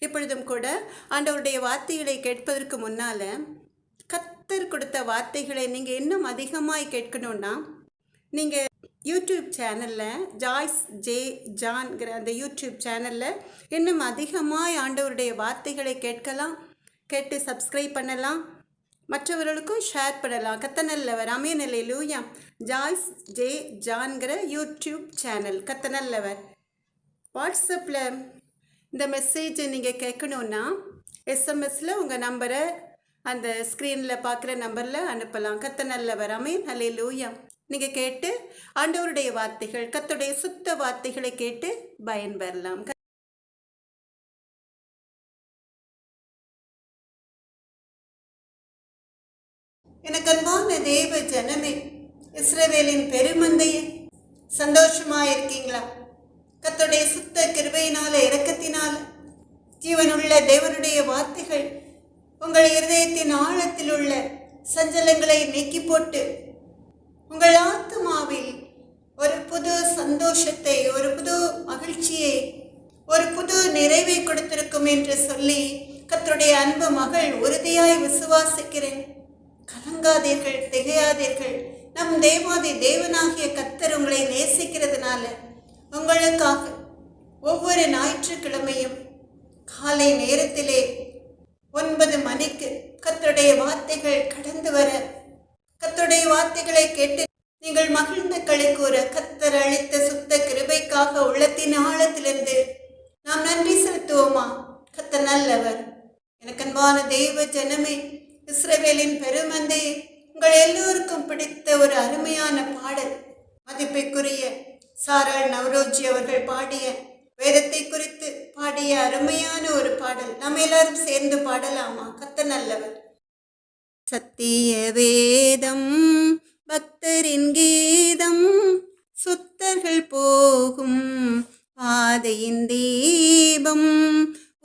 இப்பொழுதும் கூட ஆண்டவருடைய வார்த்தைகளை கேட்பதற்கு முன்னால் கர்த்தர் கொடுத்த வார்த்தைகளை நீங்கள் இன்னும் அதிகமாய் கேட்கணுன்னா நீங்கள் யூடியூப் சேனலில் ஜாய்ஸ் ஜே ஜான்கிற அந்த யூடியூப் சேனலில் இன்னும் அதிகமாய் ஆண்டவருடைய வார்த்தைகளை கேட்டு சப்ஸ்கிரைப் பண்ணலாம், மற்றவர்களுக்கும் ஷேர் பண்ணலாம். கத்தநல்லவர் ஆமென் அல்லேலூயா. ஜாய்ஸ் ஜே ஜான்கிற யூடியூப் சேனல் கத்தநல்லவர். வாட்ஸ்அப்பில் இந்த மெசேஜை நீங்கள் கேட்கணுன்னா எஸ்எம்எஸில் உங்கள் நம்பரை அந்த ஸ்க்ரீனில் பார்க்குற நம்பரில் அனுப்பலாம். கத்தநல்லவர் ஆமென் அல்லேலூயா. நீங்கள் கேட்டு ஆண்டவருடைய வார்த்தைகள், கர்த்தருடைய சுத்த வார்த்தைகளை கேட்டு பயன்பெறலாம். எனக்கு அன்பான தேவ ஜனமே, இஸ்ரவேலின் பெருமந்தையே, சந்தோஷமாக இருக்கீங்களா? கர்த்தருடைய சுத்த கிருபையினால இரக்கத்தினால ஜீவனுள்ள தேவனுடைய வார்த்தைகள் உங்கள் இருதயத்தின் ஆழத்தில் உள்ள சஞ்சலங்களை நீக்கி போட்டு உங்கள் ஆத்மாவில் ஒரு புது சந்தோஷத்தை, ஒரு புது மகிழ்ச்சியை, ஒரு புது நிறைவை கொடுத்திருக்கும் என்று சொல்லி கர்த்தருடைய அன்பு மகள் உறுதியாய் விசுவாசிக்கிறேன். கலங்காதீர்கள், திகையாதீர்கள். நம் தேவாதி தேவனாகிய கர்த்தர் உங்களை நேசிக்கிறதுனால உங்களுக்காக ஒவ்வொரு ஞாயிற்றுக்கிழமையும் காலை நேரத்திலே 9 மணிக்கு கர்த்தருடைய வார்த்தைகள் கடந்து வர, கர்த்தருடைய வார்த்தைகளை கேட்டு நீங்கள் மகிழ்ந்த களி கூற கர்த்தர் அளித்த சுத்த கிருபைக்காக உள்ளத்தின் ஆழத்திலிருந்து நாம் நன்றி செலுத்துவோமா? கர்த்தர் நல்லவர். எனக்கு அன்பான தேவ ஜனமே, இஸ்ரவேலின் பெருமந்தை, உங்கள் எல்லோருக்கும் பிடித்த ஒரு அருமையான பாடல், மதிப்பைக்குரிய சாராள் நவரோஜி அவர்கள் பாடிய வேதத்தை குறித்து பாடிய அருமையான ஒரு பாடல். நம்ம எல்லாரும் சேர்ந்து பாடலாமா? கர்த்தர் நல்லவர். சத்திய வேதம் பக்தரின் கீதம், சுத்தர்கள் போகும் பாதையின் தீபம்,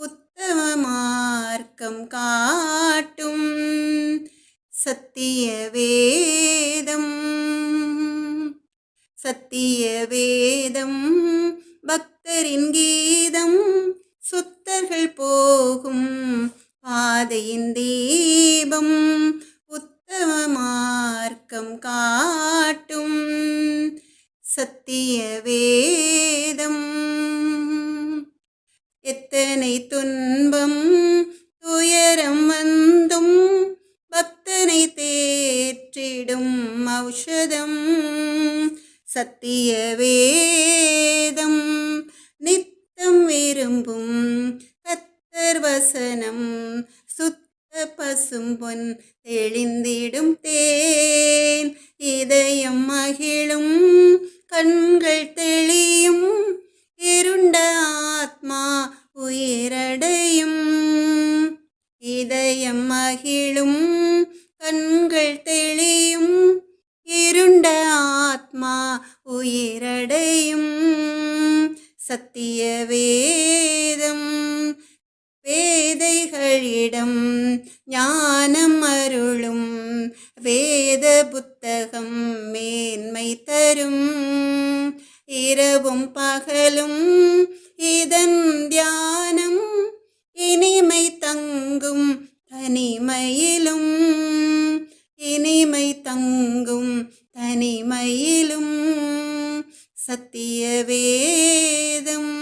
உத்தம மார்க்கம் காட்டும் சத்திய வேதம். சத்திய வேதம் பக்தரின் கீதம், சுத்தர்கள் போகும் பாதையின் தீபம், உத்தம மார்க்கம் காட்டும் சத்திய வேதம். எத்தனை துன்பம் துயரம் வந்தும் பக்தனை தேற்றிடும் ஔஷதம் சத்திய வேதம். நித்தம் விரும்பும் கர்த்தர் வசனம், சுத்த பசும்பொன் தெளிந்திடும் தேன், இதயம் மகிழும் கண்கள் தெளியும், இருண்ட ஆத்மா உயிரடையும். இதயம் மகிழும் கண்கள் தெளியும், இருண்ட ஆத்மா உயிரடையும் சத்திய வேதம். வேதைகளிடம் ஞானம் அருளும் வேத புத்தகம் மேன்மை தரும், இரவும் பகலும் இதன் தியானம், இனிமை தங்கும் தனிமையிலும், இனிமை தங்கும் தனிமையிலும் சத்திய வேதம்.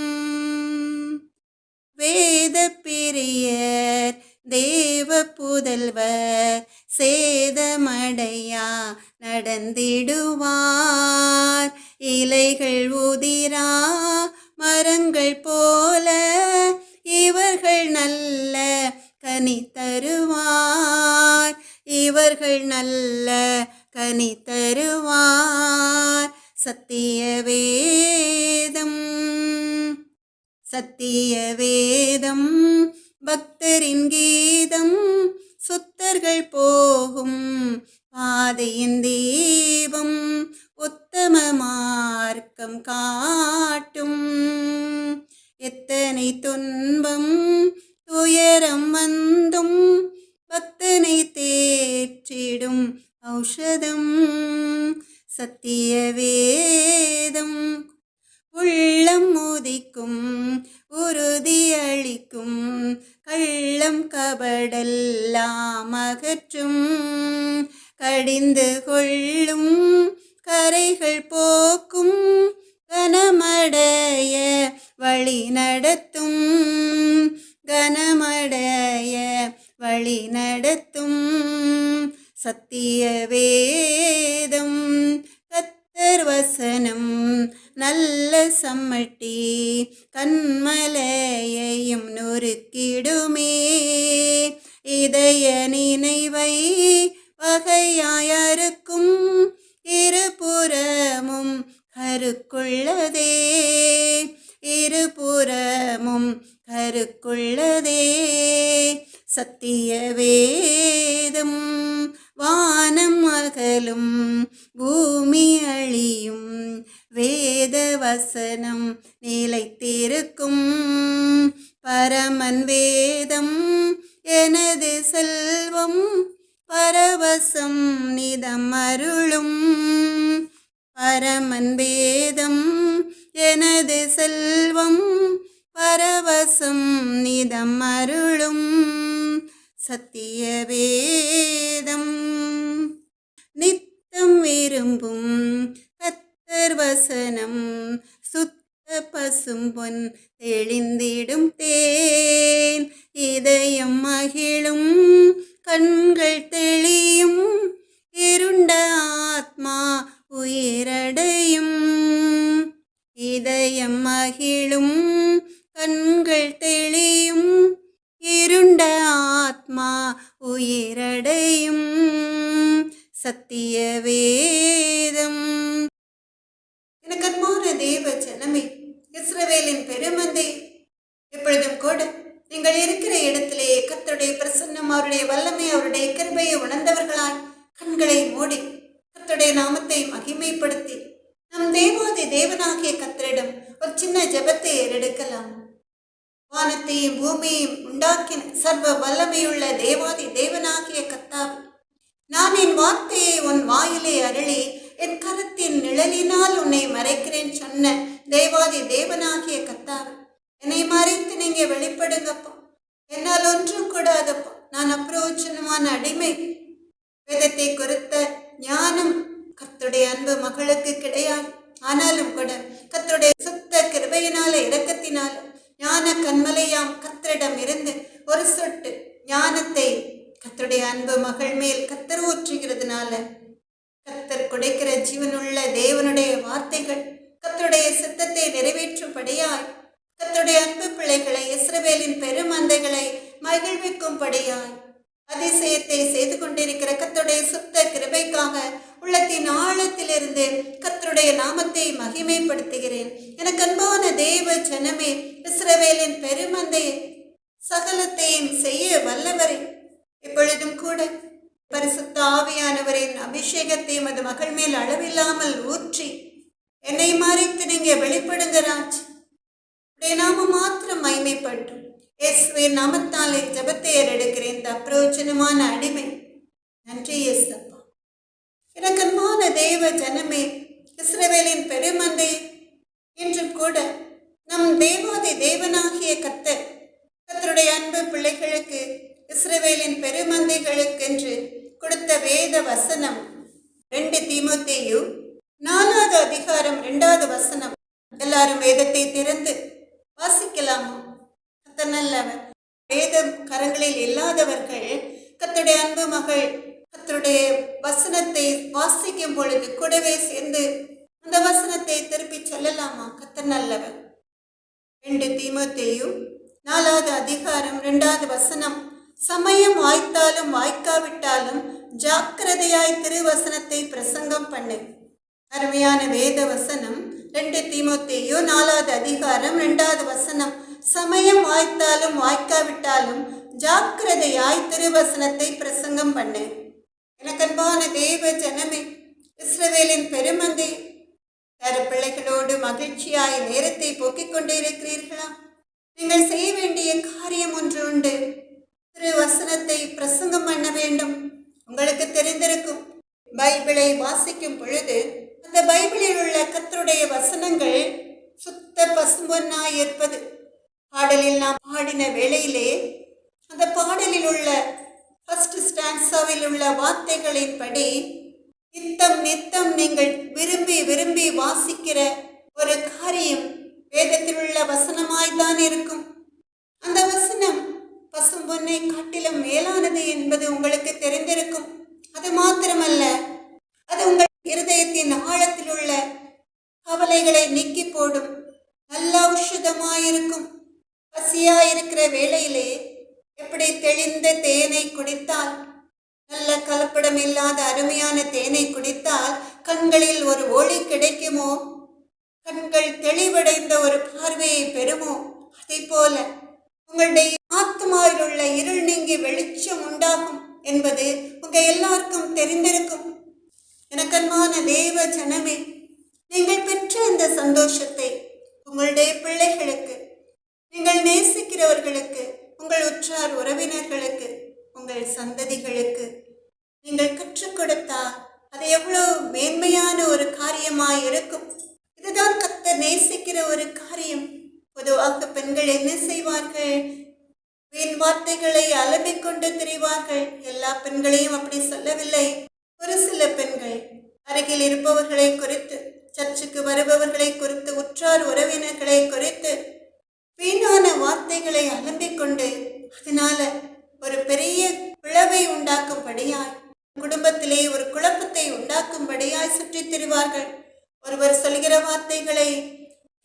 வேத பிரியர் தேவ புதல்வர் சேதமடையா நடந்திடுவார், இலைகள் உதிரா மரங்கள் போல இவர்கள் நல்ல கனி தருவார், இவர்கள் நல்ல கனி தருவார் சத்திய வேதம். சத்திய வேதம் பக்தரின் கீதம், சுத்தர்கள் போகும் பாதையின் தீபம், உத்தம மார்க்கம் காட்டும். எத்தனை துன்பம் துயரம் வந்தும் பக்தனை தேற்றிடும் ஔஷதம் சத்திய வேதம். உள்ளம் உதிக்கும் உறுதி அளிக்கும் கள்ளம் கபடெல்லாம் அகற்றும் கடிந்து கொள்ளும் கரைகள் போக்கும் கனமடைய வழி நடத்தும் கனமடைய வழி நடத்தும் சத்திய வேதம் கர்த்தர் வசனம் நல்ல சம்மட்டி கண்மலையையும் நொறுக்கிடுமே இதய நினைவை வகையாயருக்கும் இருபுறமும் கருக்குள்ளதே இருபுறமும் கருக்குள்ளதே சத்திய வேதம் வானம் அகலும் பூமி அழியும் வேத வசனம் நிலைத்திருக்கும் பரமன் வேதம் எனது செல்வம் பரவசம் நிதம் அருளும் பரமன் வேதம் எனது செல்வம் பரவசம் நிதம் அருளும் சத்திய வேதம் நித்தம் விரும்பும் கர்த்தர் வசனம் சுத்த பசும்பொன் தெளிந்திடும் தேன் இதயம் மகிழும் கண்கள் தெளியும் இருண்ட ஆத்மா உயிரடையும் இதயம் மகிழும் கண்கள் தெளியும் இருண்ட ஆத்மா உயிரடையும் சத்திய வேதம். எனக்கு அன்பான தேவ ஜனமே, இஸ்ரவேலின் பெருமந்தே, எப்பொழுதும் கூட நீங்கள் இருக்கிற இடத்திலே கர்த்தருடைய பிரசன்னம், அவருடைய வல்லமை, அவருடைய கிருபையை உணர்ந்தவர்களாய் கண்களை மூடி கர்த்தருடைய நாமத்தை மகிமைப்படுத்தி நம் தேவாதி தேவனாகிய கர்த்தரிடம் ஒரு சின்ன ஜெபத்தை ஏறெடுக்கலாம். வானத்தையும் பூமியையும் உண்டாக்கின சர்வ வல்லமையுள்ள தேவாதி தேவனாகிய கர்த்தாவே, நான் என் வார்த்தையை உன் வாயிலே அருளி என் கரத்தின் நிழலினால் உன்னை மறைக்கிறேன் சொன்ன தேவாதி தேவனாகிய கர்த்தாவே, என்னை மறைத்து நீங்க வெளிப்படுங்கப்பா. என்னால் ஒன்றும் கூடாதப்பா, நான் அப்பிரோஜனமான அடிமை. வேதத்தை குறித்த ஞானம் கர்த்தருடைய அன்பு மகளுக்கு கிடையாது. ஆனாலும் கூட கர்த்தருடைய சுத்த கிருபையினால இரக்கத்தினால ஞான கண்மலையாம் கர்த்தரிடம் இருந்து ஒரு சொட்டு ஞானத்தை கர்த்தருடைய அன்பு மகள் மேல் கர்த்தர் ஊற்றுகிறதுனால கர்த்தர் குடைக்கிற ஜீவனுள்ள தேவனுடைய வார்த்தைகள் கர்த்தருடைய சித்தத்தை நிறைவேற்றும்படியாய், கர்த்தருடைய அன்பு பிள்ளைகளை, இஸ்ரவேலின் பெருமந்தைகளை மகிழ்விக்கும்படியாய் அதிசயத்தை செய்து கொண்டிருக்கிற கர்த்தருடைய சுத்த கிருபைக்காக உள்ளத்தின் ஆழத்திலிருந்து கர்த்தருடைய நாமத்தை மகிமைப்படுத்துகிறேன். எனக்கு அன்பான தேவ ஜனமே, இஸ்ரவேலின் பெருமந்தையை, சகலத்தையும் செய்ய வல்லவரை, இப்பொழுதும் கூட பரிசுத்த ஆவியானவரின் அபிஷேகத்தை மது மகள் மேல் அளவில்லாமல் ஊற்றி என்னை மறைத்து நீங்க வெளிப்படுங்க ராஜ். உடைய நாம மாத்திரம் மகிமைப்பட்டும். இயேசுவின் நாமத்தாலே ஜெபத்தை ஏறெடுக்கிறேன். இந்த அப்பிரோஜனமான அடிமை, நன்றி இயேசப்பா. எனக்கு அன்பான தேவ ஜனமே, இஸ்ரவேலின் பெருமந்தை, இன்றும் கூட நம் தேவாதி தேவனாகிய கர்த்தர் கர்த்தருடைய அன்பு பிள்ளைகளுக்கு, இஸ்ரவேலின் பெருமந்தைகளுக்கென்று கொடுத்த வேத வசனம் 2 தீமோத்தேயு 4வது அதிகாரம் 2வது வசனம். எல்லாரும் வேதத்தை திறந்து வாசிக்கலாமா? கர்த்தர் நல்லவர். வேதம் கரங்களில் இல்லாதவர்கள் கர்த்தருடைய அன்பு மகள் கர்த்தருடைய வசனத்தை வாசிக்கும் பொழுது கூடவே சேர்ந்து அந்த வசனத்தை திருப்பி சொல்லலாமா? கர்த்தர் நல்லவர். 2 தீமோத்தேயு 4வது அதிகாரம் 2வது வசனம். சமயம் வாய்த்தாலும் வாய்க்காவிட்டாலும் ஜாக்கிரதையாய் திருவசனத்தை பிரசங்கம் பண்ணு. அருமையான வேத வசனம் 2 தீமோத்தேயு 4வது அதிகாரம் 2வது வசனம். சமயம் வாய்த்தாலும் வாய்க்காவிட்டாலும் ஜாக்கிரதையாய் திருவசனத்தை பிரசங்கம் பண்ணு. எனக்கு அன்பான தேவ ஜனமே, இஸ்ரவேலின் பெருமந்தை, யார பிள்ளைகளோடு மகிழ்ச்சியாய் நேரத்தை போக்கிக் கொண்டே இருக்கிறீர்களா? நீங்கள் செய்ய வேண்டிய காரியம் ஒன்று உண்டு. திருவசனத்தை பிரசங்கம் பண்ண வேண்டும். உங்களுக்கு தெரிந்திருக்கும், பைபிளை வாசிக்கும் பொழுது அந்த பைபிளில் உள்ள கர்த்தருடைய வசனங்கள் சுத்த பசும்பொன்னாய் இருப்பது. பாடலில் நாம் பாடின வேளையிலே அந்த பாடலில் உள்ள ஃபர்ஸ்ட் ஸ்டான்ஸாவில் உள்ள வார்த்தைகளின்படி நித்தம் நித்தம் நீங்கள் விரும்பி விரும்பி வாசிக்கிற ஒரு காரியம் வேதத்தில் உள்ள வசனமாய்தான் இருக்கும். அந்த வசனம் பசும் பொன்னை காட்டிலும் மேலானது என்பது உங்களுக்கு தெரிந்திருக்கும். அது மாத்திரமல்ல, அது உங்கள் இருதயத்தின் ஆழத்தில் உள்ள கவலைகளை நீக்கி போடும் நல்ல ஔஷதமாயிருக்கும். பசியாயிருக்கிற வேளையிலே எப்படி தெளிந்த தேனை குடித்தால், நல்ல கலப்படம் இல்லாத அருமையான தேனை குடித்தால் கண்களில் ஒரு ஒளி கிடைக்குமோ, கண்கள் தெளிவடைந்த ஒரு பார்வையை பெறுமோ, அதை போல உங்களுடைய ஆத்மாவில் உள்ள இருள் நீங்கி வெளிச்சம் உண்டாகும் என்பது உங்க எல்லாருக்கும் தெரிந்திருக்கும். எனக்கன்பான தேவ ஜனமே, நீங்கள் பெற்ற இந்த சந்தோஷத்தை உங்களுடைய பிள்ளைகளுக்கு, நீங்கள் நேசிக்கிறவர்களுக்கு, உங்கள் உற்றார் உறவினர்களுக்கு, உங்கள் சந்ததிகளுக்கு நீங்கள் கற்றுக் கொடுத்தால் அது எவ்வளவு மேன்மையான ஒரு காரியமாய் இருக்கும். இதுதான் கர்த்தர் நேசிக்கிற ஒரு காரியம். பொதுவாக பெண்கள் என்ன செய்வார்கள்? வீண் வார்த்தைகளை அலம்பிக் கொண்டு திரிவார்கள். எல்லா பெண்களையும் அப்படி சொல்லவில்லை. ஒரு சில பெண்கள் அருகில் இருப்பவர்களை குறித்து, சர்ச்சுக்கு வருபவர்களை குறித்து, உற்றார் உறவினர்களை குறித்து வீணான வார்த்தைகளை அலம்பிக் கொண்டு அதனால ஒரு பெரிய பிளவை உண்டாக்கும்படியாய், குடும்பத்திலே ஒரு குழப்பத்தை உண்டாக்கும்படியாய் சுற்றித் திரிவார்கள். ஒருவர் சொல்கிற வார்த்தைகளை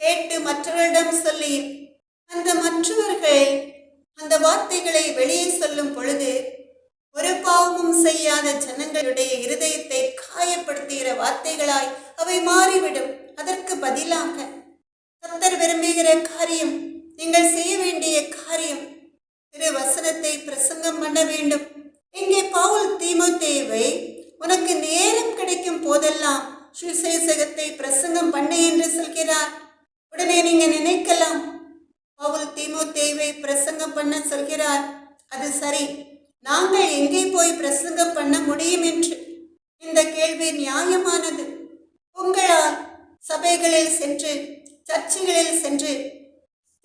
கேட்டு மற்றவரிடம் சொல்லி அந்த மற்றவர்கள் அந்த வார்த்தைகளை வெளியே சொல்லும் பொழுது ஒரு பாவமும் செய்யாத ஜனங்களுடைய இருதயத்தை காயப்படுத்துகிற வார்த்தைகளாய் அவை மாறிவிடும். அதற்கு பதிலாக கர்த்தர் விரும்புகிற காரியம், நீங்கள் செய்ய வேண்டிய காரியம், திரு வசனத்தை பிரசங்கம் பண்ண வேண்டும். இங்கே பவுல் தீமோத்தேயுவை உனக்கு நேரம் கிடைக்கும் போதெல்லாம் சுவிசேஷத்தை பிரசங்கம் பண்ண என்று சொல்கிறார். உடனே நீங்க நினைக்கலாம், பவுல் தீமோத்தேயுவை பிரசங்கம் பண்ண சொல்கிறார், அது சரி, நாங்கள் எங்கே போய் பிரசங்கம் பண்ண முடியும் என்று. இந்த கேள்வி நியாயமானது. உங்களால் சபைகளில் சென்று, சர்ச்சுகளில் சென்று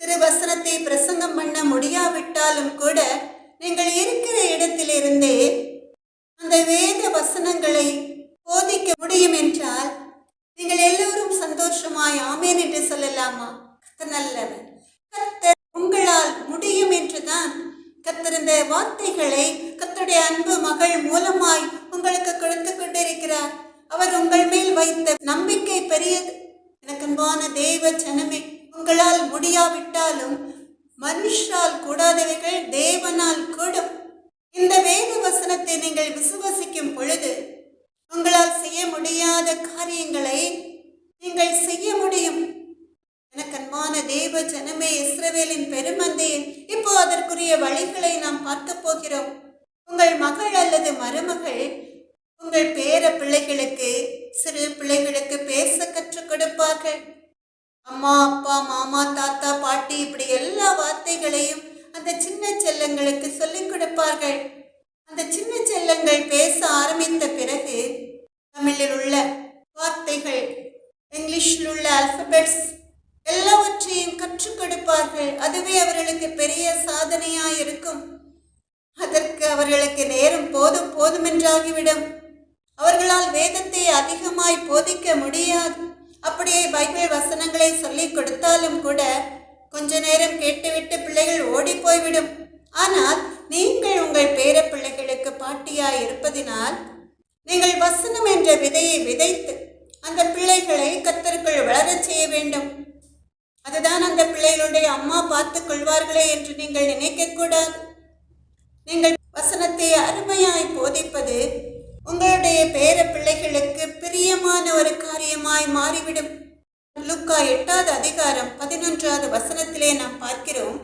திருவசனத்தை பிரசங்கம் பண்ண முடியாவிட்டாலும் கூட நீங்கள் இருக்கிற இடத்திலிருந்தே அந்த வேத வசனங்களை போதிக்க முடியும் என்றால் நீங்கள் எல்லோரும் சந்தோஷமாய் ஆமேன் என்று சொல்லலாமா? கர்த்தர் நல்லவர். கர்த்தர் உங்களால் முடியும் என்றுதான் கர்த்தர் இந்த வார்த்தைகளை கர்த்தருடைய அன்பு மகள் மூலமாய் உங்களுக்கு கொடுத்து கொண்டிருக்கிறார். அவர் உங்கள் மேல் வைத்த நம்பிக்கை பெரியது. எனக்கு அன்பான தேவ ஜனமே, உங்களால் முடியாவிட்டாலும் மனுஷரால் கூடாதவைகள் தேவனால் கூடும். இந்த வேத வசனத்தை நீங்கள் விசுவசிக்கும் பொழுது உங்களால் செய்ய முடியாத காரியங்களை நீங்கள் செய்ய முடியும். எனக்கு அன்பான தேவ ஜனமே, இஸ்ரவேலின் பெருமந்தையே, இப்போ அதற்குரிய வழிகளை நாம் பார்க்க போகிறோம். உங்கள் மகள் அல்லது மருமகள் உங்கள் பேர பிள்ளைகளுக்கு, சிறு பிள்ளைகளுக்கு பேச கற்றுக் கொடுப்பார்கள். அம்மா, அப்பா, மாமா, தாத்தா, பாட்டி, இப்படி எல்லா வார்த்தைகளையும் அந்த சின்ன செல்லங்களுக்கு சொல்லிக் கொடுப்பார்கள். அந்த சின்ன செல்லங்கள் பேச ஆரம்பித்த பிறகு தமிழில் உள்ள வார்த்தைகள், இங்கிலீஷில் உள்ள ஆல்பபெட்ஸ் எல்லாவற்றையும் கற்றுக் கொடுப்பார்கள். அதுவே அவர்களுக்கு பெரிய சாதனையாய் இருக்கும். அதற்கு அவர்களுக்கு நேரம் போதும் போதுமென்றாகிவிடும். அவர்களால் வேதத்தை அதிகமாய் போதிக்க முடியாது. அப்படியே பைபிள் வசனங்களை சொல்லிக் கொடுத்தாலும் கூட கொஞ்ச நேரம் கேட்டுவிட்டு பிள்ளைகள் ஓடி போய்விடும். ஆனால் நீங்கள் உங்கள் பேர பிள்ளைகளுக்கு பாட்டியாய் இருப்பதினால் நீங்கள் வசனம் என்ற விதையை விதைத்து அந்த பிள்ளைகளை கர்த்தருக்குள் வளரச் செய்ய வேண்டும். அதுதான் அந்த பிள்ளைகளுடைய அம்மா பார்த்துக் கொள்வார்களே என்று நீங்கள் நினைக்கக்கூடாது. நீங்கள் வசனத்தை அருமையாய் போதிப்பது உங்களுடைய பேர பிள்ளைகளுக்கு பிரியமான ஒரு காரியமாய் மாறிவிடும். லூக்கா 8வது அதிகாரம் 11வது வசனத்திலே நாம் பார்க்கிறோம்.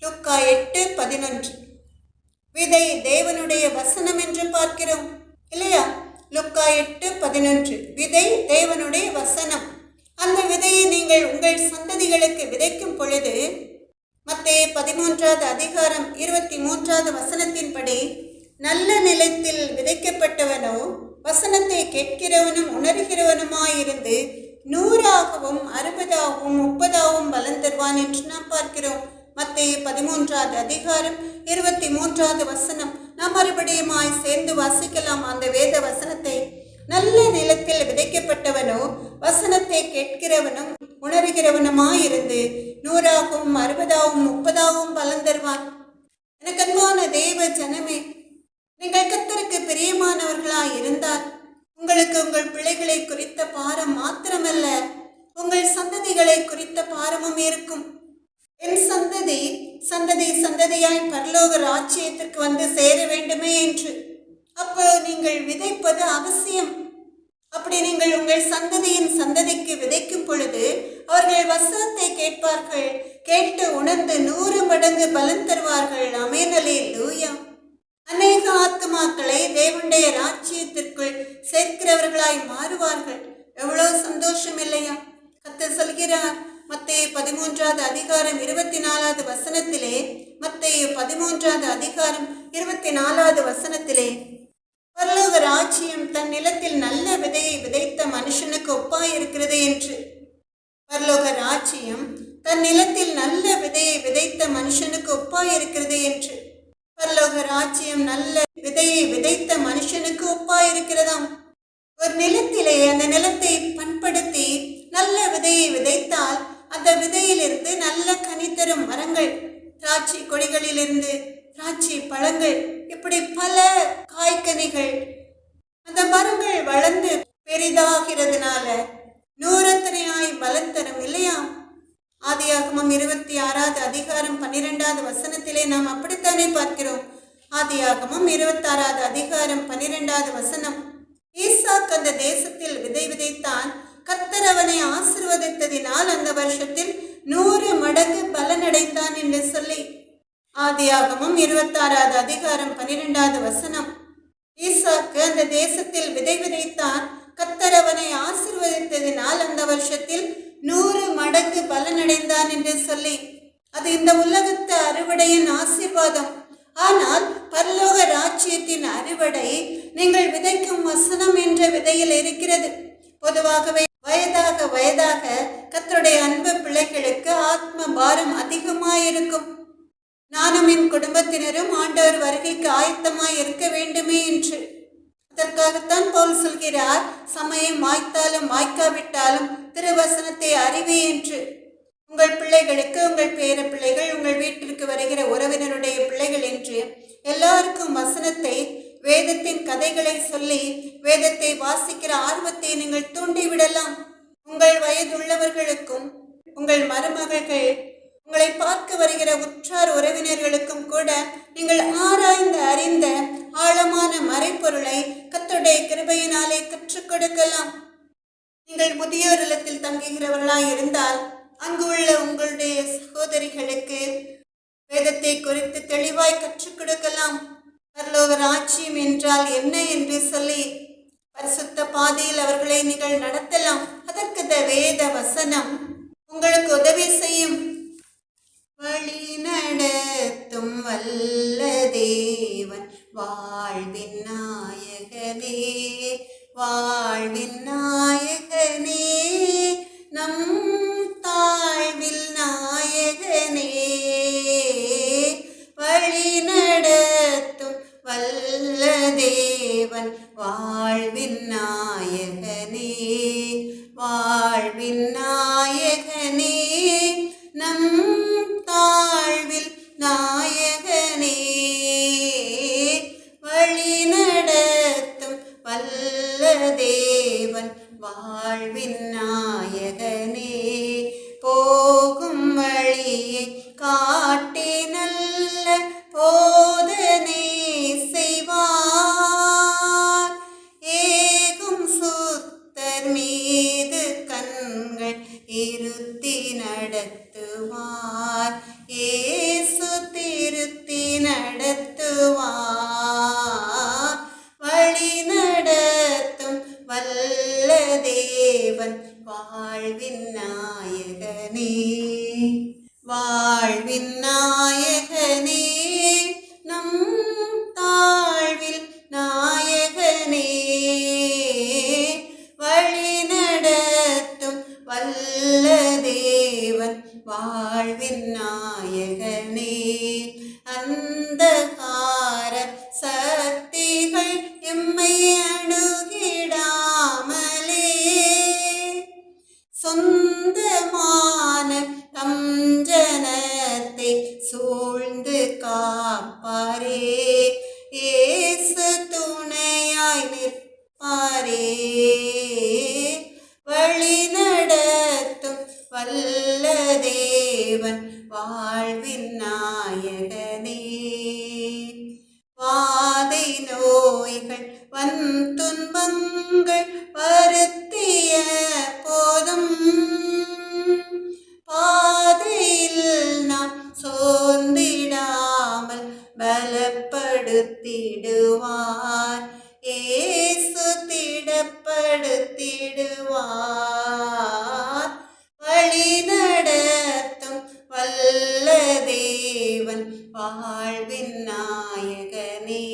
லூக்கா 8:11 விதை தேவனுடைய வசனம் என்று பார்க்கிறோம் இல்லையா? லூக்கா 8:11 விதை தேவனுடைய வசனம். அந்த விதையை நீங்கள் உங்கள் சந்ததிகளுக்கு விதைக்கும் பொழுது மத்தேயு 13வது அதிகாரம் 23வது வசனத்தின்படி நல்ல நிலத்தில் விதைக்கப்பட்டவனோ வசனத்தை கேட்கிறவனும் உணர்கிறவனுமாயிருந்து 100ஆகவும் 60ஆகவும் 30ஆகவும் பலன் தருவான் என்று நாம் பார்க்கிறோம். மத்தேயு 13வது அதிகாரம் 23வது வசனம். நாம் மறுபடியுமாய் சேர்ந்து வாசிக்கலாம் அந்த வேத வசனத்தை. நல்ல நிலத்தில் விதைக்கப்பட்டவனோ வசனத்தை கேட்கிறவனும் உணர்கிறவனுமாயிருந்து 100ஆகவும் 60ஆகவும் 30ஆகவும் பலன் தருவான். எனக்கு அன்பான தேவ ஜனமே, நீங்கள் கர்த்தருக்கு பிரியமானவர்களாய் இருந்தால் உங்களுக்கு உங்கள் பிள்ளைகளை குறித்த பாரம் மாத்திரமல்ல, உங்கள் சந்ததிகளை குறித்த பாரமும் இருக்கும். என் சந்ததி சந்ததி சந்ததியாய் பரலோக ராஜ்யத்திற்கு வந்து சேர வேண்டுமே என்று அப்போ நீங்கள் விதைப்பது அவசியம். அப்படி நீங்கள் உங்கள் சந்ததியின் சந்ததிக்கு விதைக்கும் பொழுது அவர்கள் வசனத்தை கேட்பார்கள், கேட்டு உணர்ந்து 100 மடங்கு பலன் தருவார்கள். ஆமென், அல்லேலூயா. அநேக ஆத்துமாக்களை தேவனுடைய ராஜ்யத்திற்குள் சேர்க்கிறவர்களாய் மாறுவார்கள். எவ்வளவு சந்தோஷம் இல்லையா? கர்த்தர் சொல்கிறார் மத்தேயு 13வது அதிகாரம் 24வது வசனத்திலே, மத்தேயு 13வது அதிகாரம் 24வது வசனத்திலே, பரலோக ராஜ்யம் தன் நிலத்தில் நல்ல விதையை விதைத்த மனுஷனுக்கு ஒப்பாயிருக்கிறது என்று. பரலோக ராஜ்யம் தன் நிலத்தில் நல்ல விதையை விதைத்த மனுஷனுக்கு ஒப்பாயிருக்கிறது என்று. பரலோக ராஜ்யம் நல்ல விதையை விதைத்த மனுஷனுக்கு ஒப்பாயிருக்கிறதாம். ஒரு நிலத்திலே அந்த நிலத்தை பண்படுத்தி நல்ல விதையை விதைத்தால் அந்த விதையிலிருந்து நல்ல கனி தரும் மரங்கள், திராட்சை கொடிகளிலிருந்து திராட்சை பழங்கள், இப்படி பல காய்கனிகள், அந்த மரங்கள் வளர்ந்து பெரிதாகிறதுனால நூறத்தனையாய் பலன் தரும் இல்லையா? ஆதியாகமம் 26வது அதிகாரம் 12வது வசனத்திலே நாம் அப்படித்தானே பார்க்கிறோம். ஆதியாகமம் 26வது அதிகாரம் 12வது வசனம். ஈசாக் அந்த தேசத்தில் விதை விதைத்தான். கர்த்தர் அவனை ஆசீர்வதித்ததினால் அந்த வருஷத்தில் 100 மடங்கு பலனடைந்தான் என்று சொல்லி. ஆதியாகமம் 26வது அதிகாரம் 12வது வசனம். ஈசாக்கு அந்த தேசத்தில் விதை விதைத்தான். கர்த்தர் அவனை ஆசீர்வதித்ததினால் அந்த வருஷத்தில் 100 மடங்கு பலனடைந்தான் என்று சொல்லி. அது இந்த உலகத்து அறுவடையின் ஆசீர்வாதம். ஆனால் பரலோக ராஜ்யத்தின் அறுவடை நீங்கள் விதைக்கும் வசனம் என்ற விதையில் இருக்கிறது. பொதுவாகவே வயதாக வயதாக கர்த்தருடைய அன்பு பிள்ளைகளுக்கு ஆத்ம பாரம் அதிகமாயிருக்கும். நானும் என் குடும்பத்தினரும் ஆண்டவர் வருகைக்கு ஆயத்தமாய் இருக்க வேண்டுமே என்று. அதற்காகத்தான் பவுல் சொல்கிறார், சமயம் வாய்த்தாலும் வாய்க்காவிட்டாலும் திருவசனத்தை அறிவே என்று. உங்கள் பிள்ளைகளுக்கு, உங்கள் பேர பிள்ளைகள், உங்கள் வீட்டிற்கு வருகிற உறவினருடைய பிள்ளைகள் என்று எல்லாருக்கும் வசனத்தை, வேதத்தின் கதைகளை சொல்லி வேதத்தை வாசிக்கிற ஆர்வத்தை நீங்கள் தூண்டிவிடலாம். உங்கள் வயதுள்ளவர்களுக்கும், உங்கள் மருமகள், உங்களை பார்க்க வருகிற உற்றார் உறவினர்களுக்கும் கூட நீங்கள் ஆராய்ந்து அறிந்த ஆழமான மறைப்பொருளை கர்த்தருடைய கிருபையினாலே கற்றுக் கொடுக்கலாம். நீங்கள் முதியோர் இல்லத்தில் தங்குகிறவர்களாய் இருந்தால் அங்கு உள்ள உங்களுடைய சகோதரிகளுக்கு வேதத்தை குறித்து தெளிவாய் கற்றுக் கொடுக்கலாம். பரலோக ராஜ்யம் என்றால் என்ன என்று சொல்லி பரிசுத்த பாதையில் அவர்களை நீங்கள் நடத்தலாம். அதற்கு வேத வசனம் உங்களுக்கு உதவி செய்யும். வழி நடத்தும் வல்ல தேவன், வாழ்வின் நாயகனே, வாழ்வின் நாயகனே, நம் தாழ்வில் நாயகனே, வழி நடத்தும் வல்ல தேவன், வாழ்வின் நாயகனே, வாழ்வின் நாயகனே, நம் தாழ்வில் நாயகனே, வழி நடத்தும் வல்ல தேவன், வாழ்வின் நாயகனே, போகும் வழியை காட்டி நல்ல போதனை செய்வார், ஏகும் சுத்தர் மீது கண்கள் இருத்தி நடத்துவார், ஏசு திருத்தி நடத்துவார், வழி நடத்தும் வல்ல தேவன், வாழ்வின் நாயகனே, வாழ்வின் நாயகனே, நம் தாழ்வில் நாயகனே, வழி நடத்தும் வல்ல தேவன், வாழ்வின் நாயகனே, அந்தகார சக்திகள் எம்மை அணுகிடாமலே சொந்தமான தம் ஜனத்தை சூழ்ந்து காப்பாரே. இயேசு துணையாய் நிற்பாரே. வழி நடத்தும் வல்ல தேவன் வாழ்வின் நாயகனே. வாதை நோய்கள் வன் துன்பங்கள் வருத்திய போதும் பாதையில் நாம் சோர்ந்திடாமல் பலப்படுத்திடுவார். இயேசு திடப்படுத்திடுவார். வழி நடத்தும் வல்ல தேவன் வாழ்வின் நாயகனே.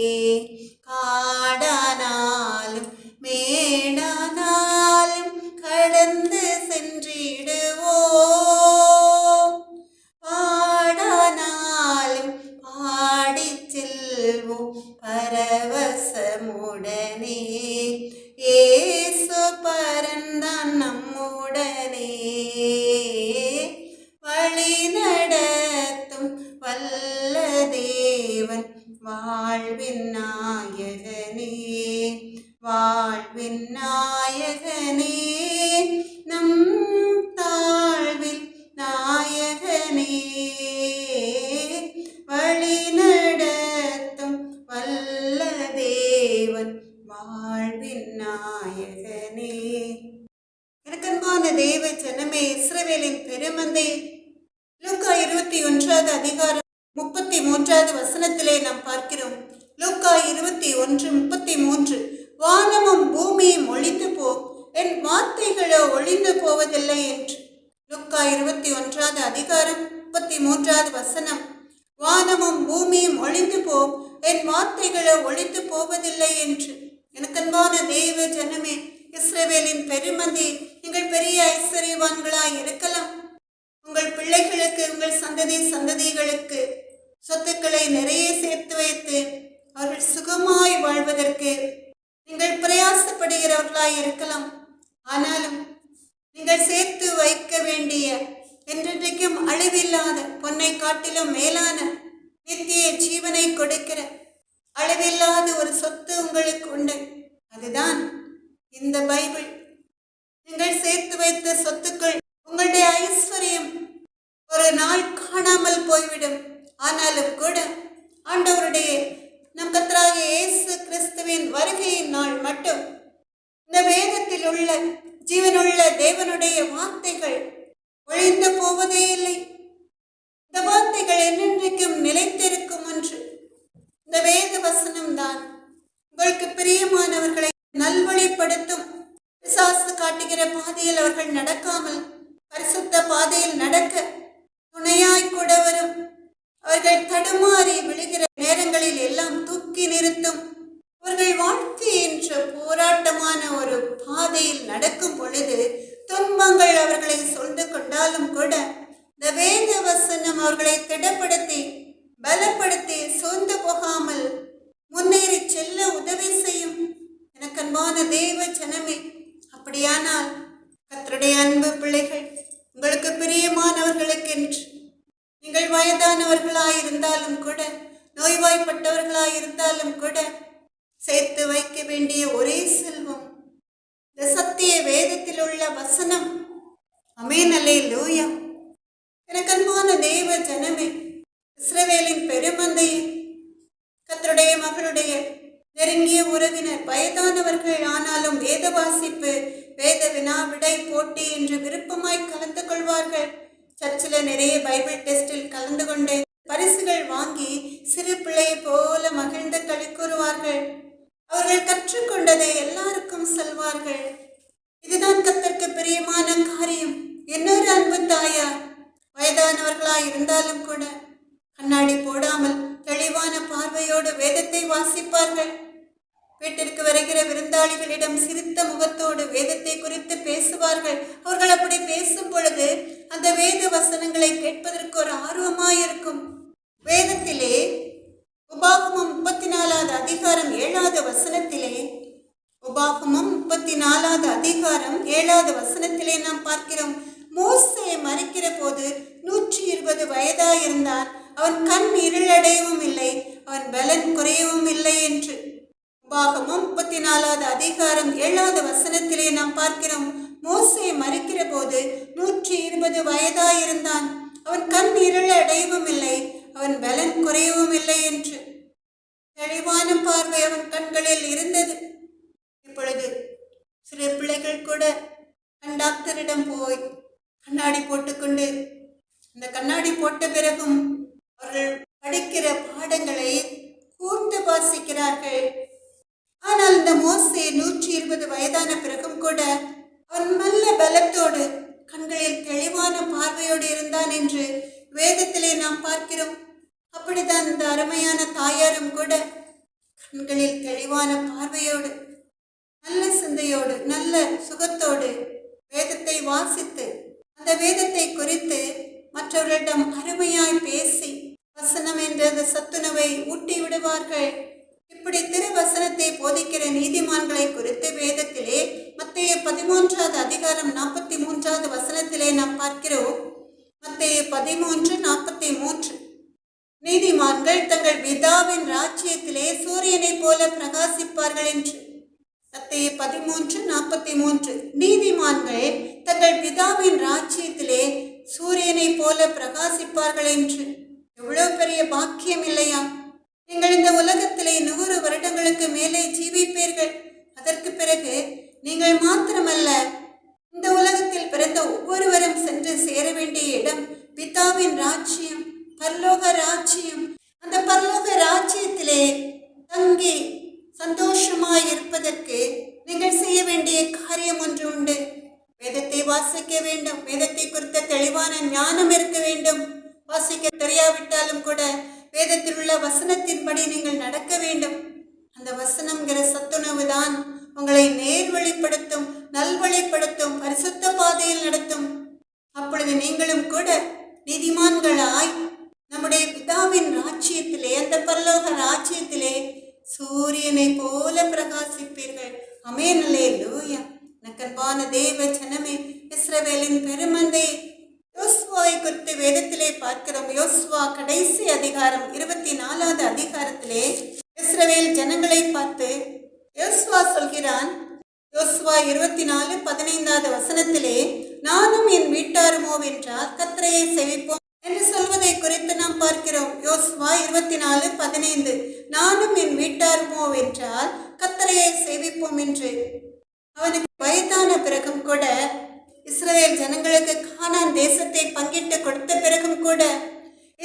காடானாலும் மேடானாலும் கடந்து சென்றிடுவோம். பாடானாலும் பாடி செல்வோம் பரவசமுடனே. இயேசு பரந்தான் நம்முடனே. வழி நடத்தும் வல்ல தேவன் வாழ்வின் நாயகனே. வாழ்வின் நாயகனே நம் தாழ்வில் நாயகனே. வழி நடத்தும் வல்ல தேவன் வாழ்வின் நாயகனே. எனக்கன்பான தேவ ஜனமே, இஸ்ரவேலின் பெருமந்தை, லூக்கா 21 அதிகாரம் 33 வசனத்திலே நாம் பார்க்கிறோம். லூக்கா 21:33, வானமும் பூமியும் ஒழிந்து போம், என் வார்த்தைகளோ ஒழிந்து போவதில்லை என்று. லூக்கா 21 அதிகாரம் 33 வசனம். வானமும் பூமியும் ஒழிந்து போம், என் வார்த்தைகளோ ஒழிந்து போவதில்லை என்று. எனக்கன்பான தேவ ஜனமே, இஸ்ரவேலின் பெருமந்தி, நீங்கள் பெரிய ஐஸ்வர்யவான்களாய் இருக்கலாம். உங்கள் பிள்ளைகளுக்கு, உங்கள் சந்ததிகளுக்கு சொத்துக்களை நிறைய சேர்த்து வைத்து அவர்கள் சுகமாய் வாழ்வதற்கு நீங்கள் பிரயாசப்படுகிறவர்களாய் இருக்கலாம். ஆனாலும் நீங்கள் சேர்த்து வைக்க வேண்டிய, என்றென்றைக்கும் அழிவில்லாத, பொன்னை காட்டிலும் மேலான நித்திய ஜீவனை கொடுக்கிற அழிவில்லாத ஒரு சொத்து உங்களுக்கு உண்டு. அதுதான் இந்த பைபிள். நீங்கள் சேர்த்து வைத்த சொத்துக்கள், உங்களுடைய ஐஸ்வர்யம் ஒரு நாள் காணாமல் போய்விடும். ஆனாலும் கூட ஆண்டவருடைய நம் கர்த்தராகிய இயேசு கிறிஸ்துவின் வருகையின் நாள் மட்டும் இந்த வேதத்தில் உள்ள ஜீவனுள்ள தேவனுடைய வார்த்தைகள் ஒழிந்து போவதே இல்லை. இந்த வார்த்தைகள் என்னென்றைக்கும் நிலைத்திருக்கும் ஒன்று. இந்த வேத வசனம் தான் உங்களுக்கு பிரியமானவர்களை நல்வழிப்படுத்தும். பிசாசு காட்டுகிற பாதையில் அவர்கள் நடக்காமல் பரிசுத்த பாதையில் நடக்க துணையாய் கூட வரும். அவர்கள் தடுமாறி விழுகிற நேரங்களில் எல்லாம் தூக்கி நிறுத்தும். அவர்கள் வாழ்க்கை என்ற போராட்டமான ஒரு பாதையில் நடக்கும் பொழுது துன்பங்கள் அவர்களை சொல்ந்து கொண்டாலும் கூட இந்த வேத வசனம் அவர்களை திடப்படுத்தி பலப்படுத்தி சோர்ந்து போகாமல் முன்னேறி செல்ல உதவி செய்யும். எனக்கு அன்பான தேவ ஜனமே, அப்படியானால் கர்த்தருடைய அன்பு பிள்ளைகள், உங்களுக்கு பிரியமானவர்களுக்கென்று, நீங்கள் வயதானவர்களாயிருந்தாலும் கூட, நோய்வாய்ப்பட்டவர்களாயிருந்தாலும் கூட, சேர்த்து வைக்க வேண்டிய ஒரே செல்வம் இந்த சத்திய வேதத்தில் உள்ள வசனம். ஆமென், அல்லேலூயா. எனக்கு அன்பான தேவ ஜனமே, இஸ்ரவேலின் பெருமந்தையே, கர்த்தருடைய மகளுடைய நெருங்கிய உறவினர், வயதானவர்கள் ஆனாலும் வேத வாசிப்பு, வேத வினா விடை போட்டி என்று விருப்பமாய் கலந்து கொள்வார்கள். சர்ச்சில் நிறைய பைபிள் டெஸ்டில் கலந்து கொண்டு பரிசுகள் வாங்கி சிறு பிள்ளையை போல மகிழ்ந்து களி கூறுவார்கள். அவர்கள் கற்றுக்கொண்டதை எல்லாருக்கும் சொல்வார்கள். இதுதான் கர்த்தருக்கு பிரியமான காரியம். இன்னொரு அன்பு தாயார், வயதானவர்களாய் இருந்தாலும் கூட கண்ணாடி போடாமல் தெளிவான பார்வையோடு வேதத்தை வாசிப்பார்கள். வீட்டிற்கு வருகிற விருந்தாளிகளிடம் சிரித்த முகத்தோடு வேதத்தை குறித்து பேசுவார்கள். அவர்கள் அப்படி பேசும் பொழுது அந்த வேத வசனங்களை கேட்பதற்கு ஒரு ஆர்வமாயிருக்கும். வேதத்திலே அதிகாரம் 7வது வசனத்திலே, உபாகமம் 34வது அதிகாரம் 7வது வசனத்திலே நாம் பார்க்கிறோம், மோசே மரிக்கிற போது 120 வயதாயிருந்தான், அவன் கண் இருளடையவும் இல்லை, அவன் பலன் குறையவும் இல்லை என்று. உபாகமம் 34வது அதிகாரம் 7வது வசனத்திலே நாம் பார்க்கிறோம், மோசே மரிக்கிற போது 120 வயதாயிருந்தான், அவன் கண் இருளடையவும் இல்லை, அவன் பலன் குறையவும் இல்லை என்று. தெளிவான பார்வை அவன் கண்களில் இருந்தது. இப்பொழுது சில பிள்ளைகள் கூட கண் டாக்டரிடம் போய் கண்ணாடி போட்டுக்கொண்டு, இந்த கண்ணாடி போட்ட பிறகும் அவர்கள் படிக்கிற பாடங்களை கூர்ந்து வாசிக்கிறார்கள். ஆனால் இந்த மோசே 120 வயதான பிறகும் கூட அவன் நல்ல பலத்தோடு கண்களில் தெளிவான பார்வையோடு இருந்தான் என்று வேதத்திலே நாம் பார்க்கிறோம். அப்படித்தான் இந்த அருமையான தாயாரும் கூட கண்களில் தெளிவான பார்வையோடு, நல்ல சிந்தையோடு, நல்ல சுகத்தோடு வேதத்தை வாசித்து அந்த வேதத்தை குறித்து மற்றவர்களிடம் அருமையாய் பேசி வசனம் என்ற அந்த சத்துணவை ஊட்டி விடுவார்கள். இப்படி திருவசனத்தை போதிக்கிற நீதிமான்களை குறித்து வேதத்திலே மத்தேயு 13வது அதிகாரம் 43வது வசனத்திலே நாம் பார்க்கிறோம். மத்தேயு 13:43, நீதிமான்கள் தங்கள் பிதாவின் ராஜ்யத்திலே சூரியனை போல பிரகாசிப்பார்கள் என்று. மத்தேயு 13:43, நீதிமான்கள் தங்கள் பிதாவின் ராஜ்யத்திலே சூரியனை போல பிரகாசிப்பார்கள் என்று. எவ்வளவு பெரிய பாக்கியம் இல்லையா? நீங்கள் இந்த உலகத்திலே 100 வருடங்களுக்கு மேலே ஜீவிப்பீர்கள். அதற்கு பிறகு நீங்கள் மாத்திரமல்ல, இந்த உலகத்தில் பிறந்த ஒவ்வொருவரும் சென்று சேர வேண்டிய இடம் பிதாவின் ராஜ்யம், பரலோக ராஜ்யம். அந்த பரலோக ராஜ்யத்திலே தங்கி சந்தோஷமாய் இருப்பதற்கு நீங்கள் செய்ய வேண்டிய காரியம் ஒன்று உண்டு. வேதத்தை வாசிக்க வேண்டும். வேதத்தை குறித்த தெளிவான ஞானம் இருக்க வேண்டும். வாசிக்க தெரியாவிட்டாலும் கூட வேதத்தில் உள்ள வசனத்தின்படி நீங்கள் நடக்க வேண்டும். அந்த வசனம்ங்கிற சத்துணவு தான் உங்களை நேர்வழிப்படுத்தும், நல்வழிப்படுத்தும், பரிசுத்த பாதையில் நடத்தும். அப்பொழுது நீங்களும் கூட நீதிமான்களாய் நம்முடைய பிதாவின் ராஜ்யத்திலே, அந்த பரலோக ராஜ்யத்திலே சூரியனை போல பிரகாசிப்பீர்கள். ஆமென், அல்லேலூயா. நக்கன்பான தேவ ஜனமே, இஸ்ரவேலின் பெருமந்தை, யோசுவாவை குறித்து வேதத்திலே பார்க்கிறோம். யோசுவா கடைசி அதிகாரம் 24வது அதிகாரத்திலே இஸ்ரவேல் ஜனங்களை பார்த்து யோசுவா சொல்கிறான். யோசுவா 24:15வது வசனத்திலே, நானும் என் வீட்டாருமோ என்றால் கர்த்தரையை சேவிப்போம் என்று சொல்வதை குறித்து நாம் பார்க்கிறோம். யோசுவா 24:15, நானும் என் வீட்டாருமோ என்றால் கர்த்தரையை சேவிப்போம் என்று. அவனுக்கு வயதான பிறகும் கூட, இஸ்ரவேல் ஜனங்களுக்கு கானான் தேசத்தை பங்கிட்டு கொடுத்த பிறகும் கூட,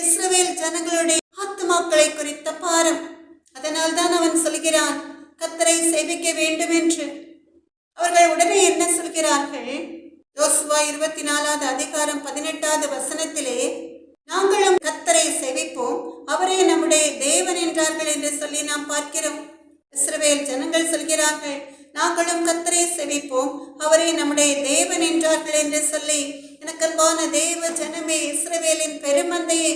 இஸ்ரவேல் ஜனங்களுடைய ஆத்துமாக்களை குறித்த பாரம். அதனால் தான் அவன் சொல்கிறான் கர்த்தரை சேவிக்க வேண்டும் என்று. அவர்கள் உடனே என்ன சொல்கிறார்கள்? யோசுவா 24வது அதிகாரம் 18வது வசனத்திலே, நாங்களும் கர்த்தரை சேவிப்போம், அவரே நம்முடைய தேவன் என்றார்கள் என்று சொல்லி நாம் பார்க்கிறோம். இஸ்ரவேல் ஜனங்கள் சொல்கிறார்கள், நாங்களும் கர்த்தரை சேவிப்போம், அவரே நம்முடைய தேவன் என்றார்கள் என்று சொல்லி. எனக்கு அன்பான தேவ ஜனமே, இஸ்ரவேலின் பெருமந்தையே,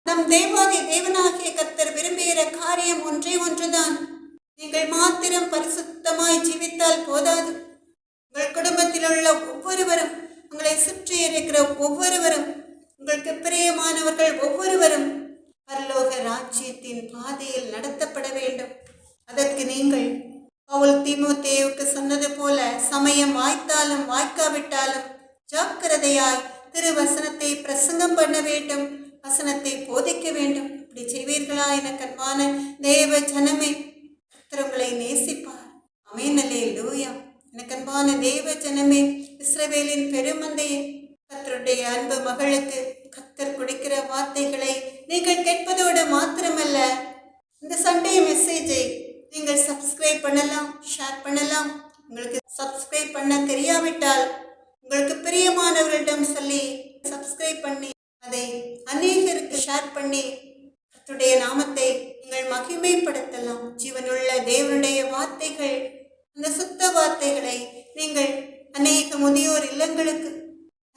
நம் தேவாதி தேவனாகிய கர்த்தர் விரும்புகிற காரியம் ஒன்றே ஒன்றுதான். நீங்கள் மாத்திரம் பரிசுத்தமாய் ஜீவித்தால் போதாது. உங்கள் குடும்பத்தில் உள்ள ஒவ்வொருவரும், உங்களை சுற்றி இருக்கிற ஒவ்வொருவரும், உங்களுக்கு பிரியமானவர்கள் ஒவ்வொருவரும் பரலோக ராஜ்யத்தின் பாதையில் நடத்தப்பட வேண்டும். அதற்கு நீங்கள் பவுல் தீமோத்தேயுவுக்கு சொன்னது போல, சமயம் வாய்த்தாலும் வாய்க்காவிட்டாலும் ஜாக்கிரதையாய் திருவசனத்தை பிரசங்கம் பண்ண வேண்டும், வசனத்தை போதிக்க வேண்டும். இப்படி செய்வீர்களா எனக்கு அன்பான தேவ ஜனமே, கர்த்தர் உங்களை நேசிப்பார். ஆமென், அல்லேலூயா. எனக்கு அன்பான தேவ ஜனமே, இஸ்ரவேலின் பெருமந்தையே, கர்த்தருடைய அன்பு மகளுக்கு கர்த்தர் கொடுக்கிற வார்த்தைகளை நீங்கள் கேட்பதோடு மாத்திரமல்ல, இந்த சண்டே மெசேஜை நீங்கள் சப்ஸ்கிரைப் பண்ணலாம், ஷேர் பண்ணலாம். உங்களுக்கு சப்ஸ்கிரைப் பண்ண தெரியாவிட்டால் உங்களுக்கு பிரியமானவர்களிடம் சொல்லி சப்ஸ்கிரைப் பண்ணி அதை அநேகருக்கு ஷேர் பண்ணி கர்த்தருடைய நாமத்தை நீங்கள் மகிமைப்படுத்தலாம். ஜீவனுள்ள தேவனுடைய வார்த்தைகள், அந்த சுத்த வார்த்தைகளை நீங்கள் அநேக முதியோர் இல்லங்களுக்கு,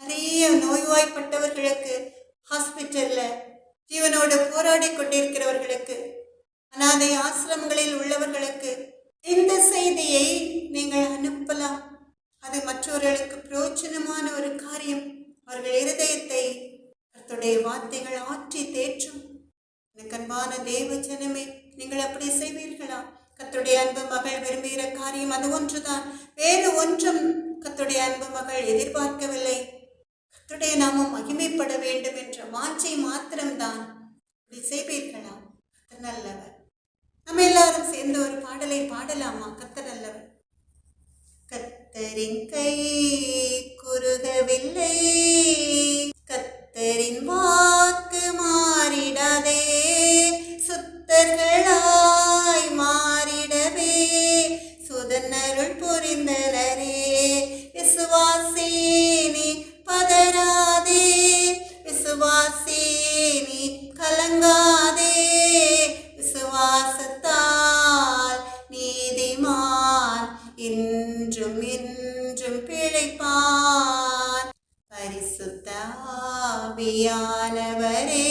நிறைய நோய்வாய்ப்பட்டவர்களுக்கு, ஹாஸ்பிட்டல்ல ஜீவனோடு போராடி கொண்டிருக்கிறவர்களுக்கு, அனாதை ஆசிரமங்களில் உள்ளவர்களுக்கு இந்த செய்தியை நீங்கள் அனுப்பலாம். அது மற்றவர்களுக்கு பிரயோஜனமான ஒரு காரியம். அவர்கள் இருதயத்தை கர்த்தருடைய வார்த்தைகள் ஆற்றி தேற்றும். எனக்கு அன்பான தேவ ஜனமே, நீங்கள் அப்படி செய்வீர்களா? கர்த்தருடைய அன்பு மகள் விரும்புகிற காரியம் அது ஒன்றுதான். வேறு ஒன்றும் கர்த்தருடைய அன்பு மகள் எதிர்பார்க்கவில்லை. கர்த்தருடைய நாமம் மகிமைப்பட வேண்டும் என்ற வாஞ்சை மாத்திரம்தான். அப்படி செய்வீர்களா? கர்த்தர் நல்லவர். நம்ம எல்லாரும் சேர்ந்து ஒரு பாடலை பாடலாமா? கர்த்தர் நல்லவர். கர்த்தரின் கை குறுகவில்லை, கர்த்தரின் வாக்கு மாறிடாதே, சுத்தர்களாய் மாறிடவே சுதனருள் புரிந்தனரே. விசுவாசி நீ பதறாதே, விசுவாசி நீ கலங்காதே, விசுவாசத்தால் நீதிமான் இன்றும் என்றும் பிழைப்பான். பரிசுத்த ஆவியானவரே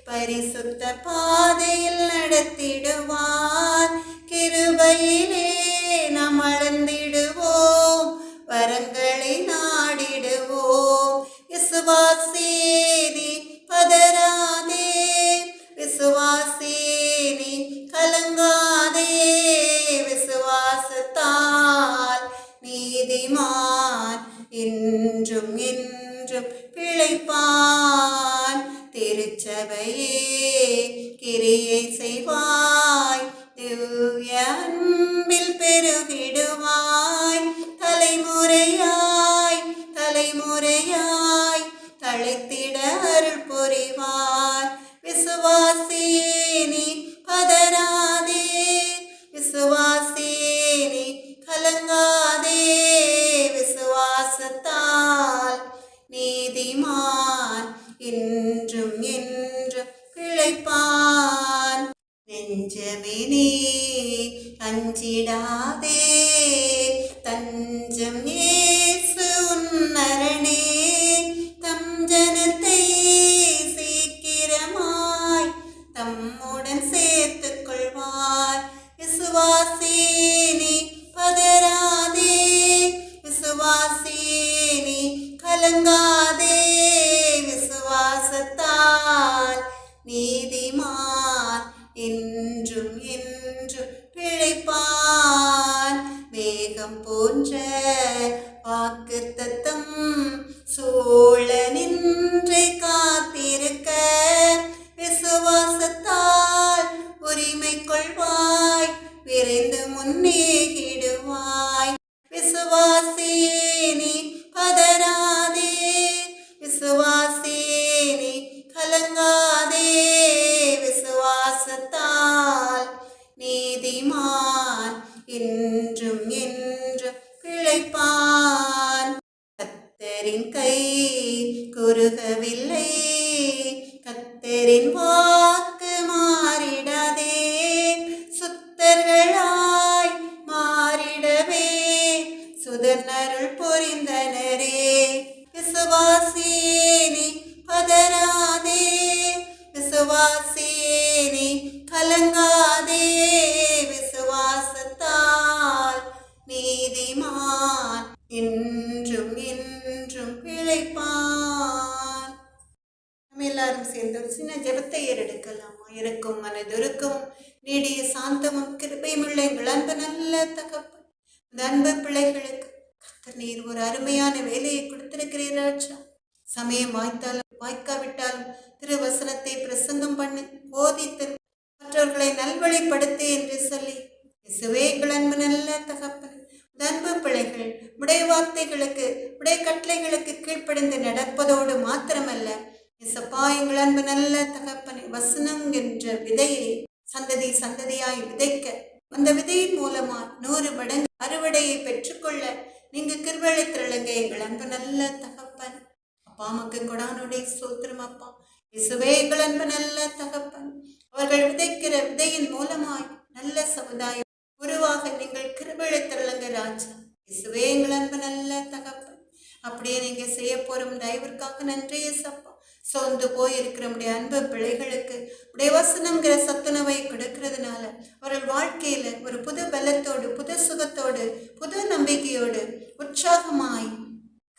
பரிசுத்த பாதையில் நடத்திடுவார். கிருபையிலே நாம் அளந்திடுவோம், வரங்களை நாடிடுவோம். விசுவாசி நீ பதறாதே, விசுவாசி நீ கலங்காதே, விசுவாசத்தால் நீதிமான் இன்றும் என்றும் பிழைப்பான். திருச்சபையே கிரியை செய்வாய், திவ்ய அன்பில் பெருகிடுவாய். தலைமுறையாய் தலைமுறையாய் தழைத்திட அருள் புரிவார். விசுவாசி நீ பதறாதே, விசுவாசி நீ கலங்காதே, விசுவாசத்தால் நீதிமான் இன்றும் என்றும் பிழைப்பான். நெஞ்சமே நீ அஞ்சிடாதே, தஞ்சம் இயேசு உன்னரணே. தம் ஜனத்தை சீக்கிரமாய் தம்முடன் சேர்த்துக் கொள்வார். விசுவாசி நீ பதறாதே, விசுவாசி நீ கலங்காதே, விசுவாசத்தால் நீதிமான் இன்றும் என்றும் பிழைப்பான். மேகம் போன்ற வாக்குத்தத்தம் சூழ நின்று காத்திருக்க, விசுவாசத்தால் உரிமை கொள்வாய், விரைந்து முன்னேகிடுவாய். விசுவாசி நீ பதறாதே, விசுவாசி நீ கலங்காதே, விசுவாசத்தால் நீதிமான் இன்றும் என்றும் பிழைப்பான். கர்த்தரின் கை குறுகவில்லை, கர்த்தரின் வாக்கு மாறிடாதே, சுத்தர்களாய் மாறிடவே சுதனருள் புரிந்தனரே. விசுவாசி நீ பதறாதே, விசுவாசி நீ கலங்காதே, விசுவாசத்தால் நீதிமான் என்றும் என்றும் பிழைப்பான். நம்ம எல்லாரும் சேர்ந்து ஒரு சின்ன ஜெபத்தை ஏறெடுக்கலாமா? இருக்கும் மனதுருக்கும் நீடிய சாந்தமும் கிருபையுமுள்ள எங்கள் அன்பு நல்ல தகப்பன், இந்த அன்பு பிள்ளைகளுக்கு கர்த்தர் நீர் ஒரு அருமையான வேலையை கொடுத்திருக்கிறீர் ராஜா. சமயம் வாய்த்தாலும் வாய்க்காவிட்டாலும் திருவசனத்தை பிரசங்கம் பண்ணி போதித்து மற்றவர்களை நல்வழிப்படுத்து என்று சொல்லி இயேசுவே எங்கள் அன்பு நல்ல தகப்பன், இந்த அன்பு பிள்ளைகள் உடைய வார்த்தைகளுக்கு உடைய கட்டளைகளுக்கு கீழ்ப்படிந்து நடப்பதோடு மாத்திரமல்ல, இயேசப்பா எங்கள் அன்பு நல்ல தகப்பனை வசனம் என்ற விதையை சந்ததி சந்ததியாய் விதைக்க, அந்த விதையின் மூலமா 100 மடங்கு அறுவடையை பெற்றுக்கொள்ள நீங்க கிருபை திரளுங்க எங்கள் அன்பு நல்ல தகப்பன். அப்பா மக்கு கொடானுடைய சோத்திரம் அப்பா. இயேசுவே எங்கள் அன்பு நல்ல தகப்பன், அவர்கள் விதைக்கிற விதையின் மூலமாய் நல்ல சமுதாயம் உருவாக நீங்கள் கிருபை திரளுங்க ராஜா. இயேசுவே எங்கள் அன்பு நல்ல தகப்பன், அப்படியே நீங்க செய்ய போறோம் தயவிற்காக நன்றி இயேசப்பா. சோர்ந்து போயிருக்கிற உடைய அன்பு பிள்ளைகளுக்கு உடைய வசனம்ங்கிற சத்துணவை கொடுக்கிறதுனால வாழ்க்கையில ஒரு புது பலத்தோடு, புது சுகத்தோடு, புது நம்பிக்கையோடு, உற்சாகமாய்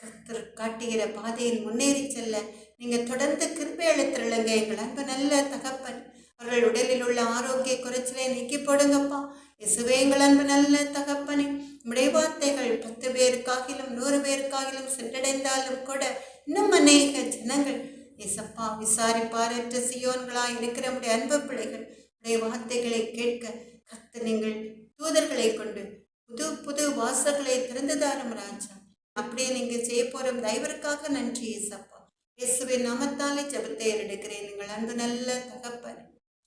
கர்த்தர் காட்டுகிற பாதையில் முன்னேறி செல்ல நீங்க தொடர்ந்து கிருபை அளித்திருளுங்க எங்கள் அன்பு நல்ல தகப்பன். அவர்கள் உடலில் உள்ள ஆரோக்கிய குறைச்சலை நீக்கி போடுங்கப்பா. இயேசுவே எங்கள் அன்பு நல்ல தகப்பனே, உம்முடைய வார்த்தைகள் 10 பேருக்காகிலும் 100 பேருக்காகிலும் சென்றடைந்தாலும் கூட இன்னும் அநேக ஜனங்கள் இயேசப்பா விசாரிப்பாரற்ற சியோன்களாய் இருக்கிற நம்முடைய அன்பு பிள்ளைகள் உடைய வார்த்தைகளை கேட்க கர்த்தர் நீங்கள் தூதர்களை கொண்டு புது புது வாசல்களை திறந்துதாரும் ராஜா. அப்படியே நீங்க செய்ய போற தயவிற்காக நன்றி இயேசப்பா. இயேசுவின் நாமத்தாலே ஜெபத்தை எடுக்கிறேன் நீங்கள் அன்பு நல்ல தகப்பன்.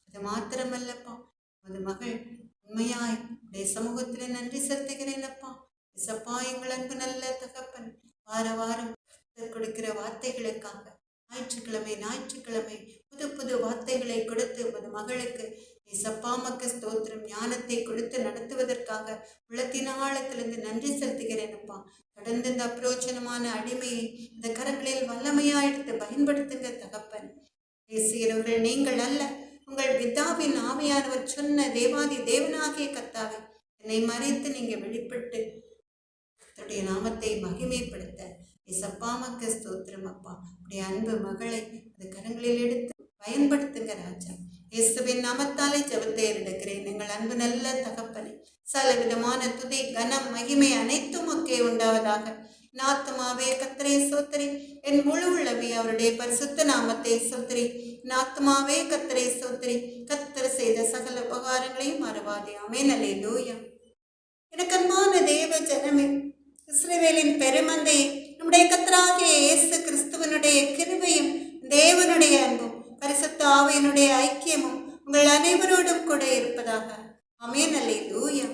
அது மாத்திரமல்லப்பா, அது மகள் உண்மையாய் உடைய சமூகத்திலே நன்றி செலுத்துகிறேன் அப்பா. இயேசப்பா எங்கள் அன்பு நல்ல தகப்பன், வார வாரம் கொடுக்கிற வார்த்தைகளுக்காக ஞாயிற்றுக்கிழமை புது புது வார்த்தைகளை கொடுத்து உமது மகளுக்கு இயேசப்பா மக்கு ஸ்தோத்திரம் ஞானத்தை கொடுத்து நடத்துவதற்காக உள்ளத்தின் ஆழத்திலிருந்து நன்றி செலுத்துகிறேன் அப்பா. தொடர்ந்து இந்த அப்ரோச்சனமான அடிமையை இந்த கரங்களில் வல்லமையா எடுத்து பயன்படுத்துங்க தகப்பன். பேசுகிறவர்கள் நீங்கள் அல்ல, உங்கள் பிதாவின் ஆவியானவர் சொன்ன தேவாதி தேவனாகிய கர்த்தாவே என்னை மறைத்து நீங்க வெளிப்பட்டு கர்த்தருடைய நாமத்தை மகிமைப்படுத்த இயேசப்பா மக்கு ஸ்தோத்திரம் அப்பா. உடைய அன்பு மகளை அந்த கரங்களில் எடுத்து பயன்படுத்துங்க ராஜா. இயேசுவின் நாமத்தாலே ஜெபத்தை எடுக்கிறேன் எங்கள் அன்பு நல்ல தகப்பனே. சல விதமான துதி கனம் மகிமை அனைத்தும் ஒக்கே உண்டாவதாக. நாத்துமாவே கர்த்தரை சோத்திரி, என் முழு உள்ளவே அவருடைய பரிசுத்த நாமத்தை சோத்திரி. நாத்துமாவே கர்த்தரை சோத்திரி, கர்த்தர் செய்த சகல உபகாரங்களையும் மறவாதே. ஆமென். அல்லேலூயா. எனக்கு அன்பான தேவ ஜனமே, இஸ்ரவேலின் பெருமந்தை, நம்முடைய கர்த்தராகிய இயேசு கிறிஸ்துவனுடைய கிருபையும் தேவனுடைய அன்பும் பரிசுத்த ஆவியினுடைய ஐக்கியமும் உங்கள் அனைவரோடும் கூட இருப்பதாக. ஆமென். அல்லேலூயா.